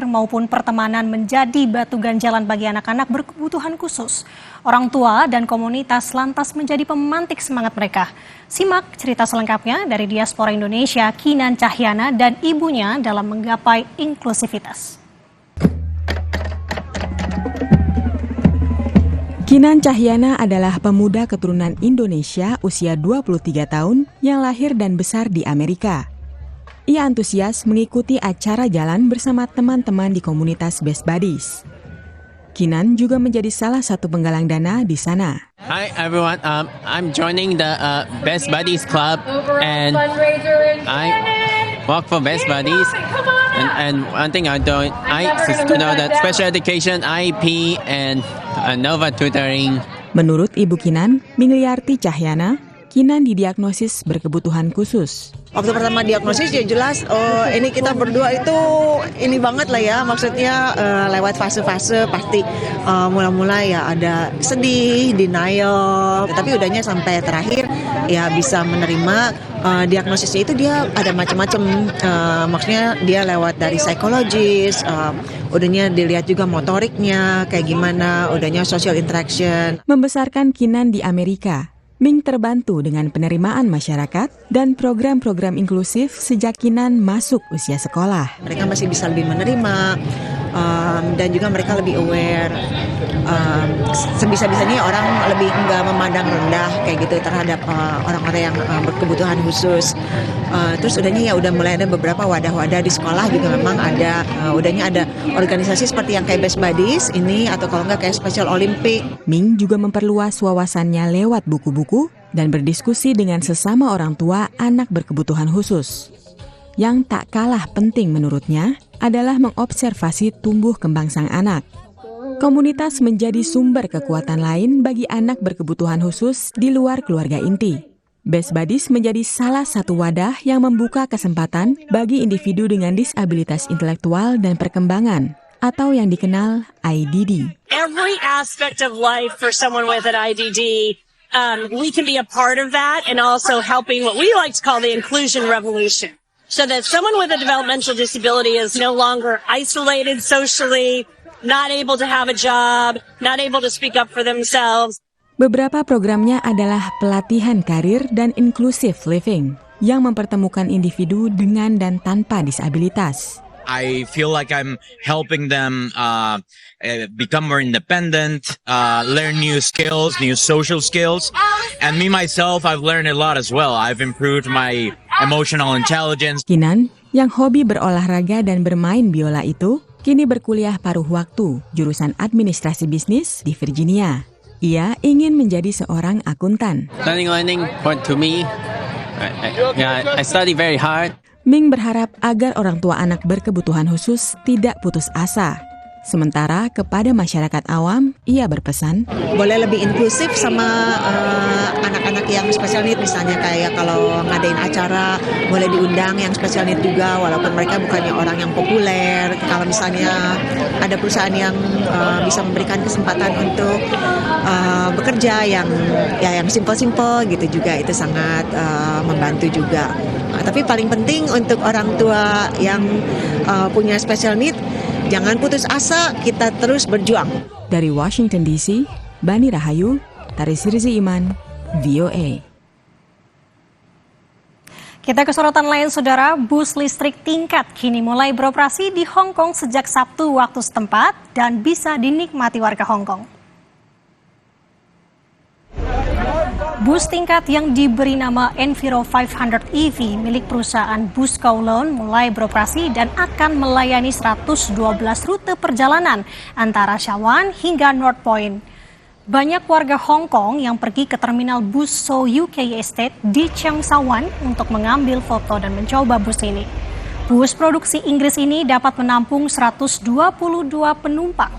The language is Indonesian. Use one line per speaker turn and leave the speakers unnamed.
maupun pertemanan menjadi batu ganjalan bagi anak-anak berkebutuhan khusus. Orang tua dan komunitas lantas menjadi pemantik semangat mereka. Simak cerita selengkapnya dari diaspora Indonesia, Kinan Cahyana dan ibunya dalam menggapai inklusivitas.
Kinan Cahyana adalah pemuda keturunan Indonesia usia 23 tahun yang lahir dan besar di Amerika. Ia antusias mengikuti acara jalan bersama teman-teman di komunitas Best Buddies. Kinan juga menjadi salah satu penggalang dana di sana.
Hi everyone, I'm joining the Best Buddies Club and I work for Best Buddies. And one thing I know that special education, IEP, and Nova tutoring.
Menurut Ibu Kinan, Mingliarti Cahyana, Kinan didiagnosis berkebutuhan khusus.
Waktu pertama diagnosis ya jelas, ini kita berdua itu ini banget lah ya, maksudnya lewat fase-fase pasti mula-mula ya ada sedih, denial, tapi udahnya sampai terakhir ya bisa menerima diagnosisnya itu dia ada macam-macam, maksudnya dia lewat dari psikologis, udahnya dilihat juga motoriknya kayak gimana, udahnya social interaction.
Membesarkan Kinan di Amerika, Ming terbantu dengan penerimaan masyarakat dan program-program inklusif sejak Kinan masuk usia sekolah.
Mereka masih bisa lebih menerima dan juga mereka lebih aware. Sebisa-bisanya orang lebih enggak memandang rendah kayak gitu terhadap orang-orang yang berkebutuhan khusus. Terus udahnya ya udah mulai ada beberapa wadah-wadah di sekolah juga memang ada, udahnya ada organisasi seperti yang kayak Best Buddies ini atau kalau enggak kayak Special Olympic.
Ming juga memperluas wawasannya lewat buku-buku dan berdiskusi dengan sesama orang tua anak berkebutuhan khusus. Yang tak kalah penting menurutnya adalah mengobservasi tumbuh kembang sang anak. Komunitas menjadi sumber kekuatan lain bagi anak berkebutuhan khusus di luar keluarga inti. Best Buddies menjadi salah satu wadah yang membuka kesempatan bagi individu dengan disabilitas intelektual dan perkembangan atau yang dikenal IDD.
Every aspect of life for someone with an IDD, we can be a part of that and also helping what we like to call the inclusion revolution. So that someone with a developmental disability is no longer isolated socially, not able to have a job, not able to speak up for themselves.
Beberapa programnya adalah pelatihan karir dan inclusive living yang mempertemukan individu dengan dan tanpa disabilitas.
I feel like I'm helping them become more independent, learn new skills, new social skills. And me, myself, I've learned a lot as well. I've improved my emotional intelligence.
Kinan, yang hobi berolahraga dan bermain biola itu, kini berkuliah paruh waktu, jurusan administrasi bisnis di Virginia. Ia ingin menjadi seorang akuntan.
Learning to me, I study very hard.
Ming berharap agar orang tua anak berkebutuhan khusus tidak putus asa. Sementara kepada masyarakat awam, ia berpesan,
boleh lebih inklusif sama anak-anak yang special need, misalnya kayak kalau ngadain acara boleh diundang yang special need juga walaupun mereka bukannya orang yang populer. Kalau misalnya ada perusahaan yang bisa memberikan kesempatan untuk bekerja yang simple-simple gitu juga, itu sangat membantu juga. Tapi paling penting untuk orang tua yang punya special need, jangan putus asa, kita terus berjuang.
Dari Washington DC, Bani Rahayu, Tarisirzi Iman, VOA.
Kita ke sorotan lain, saudara. Bus listrik tingkat kini mulai beroperasi di Hong Kong sejak Sabtu waktu setempat dan bisa dinikmati warga Hong Kong. Bus tingkat yang diberi nama Enviro 500 EV milik perusahaan Bus Kowloon mulai beroperasi dan akan melayani 112 rute perjalanan antara Shawan hingga North Point. Banyak warga Hong Kong yang pergi ke terminal bus So UK Estate di Cheung Sa Wan untuk mengambil foto dan mencoba bus ini. Bus produksi Inggris ini dapat menampung 122 penumpang.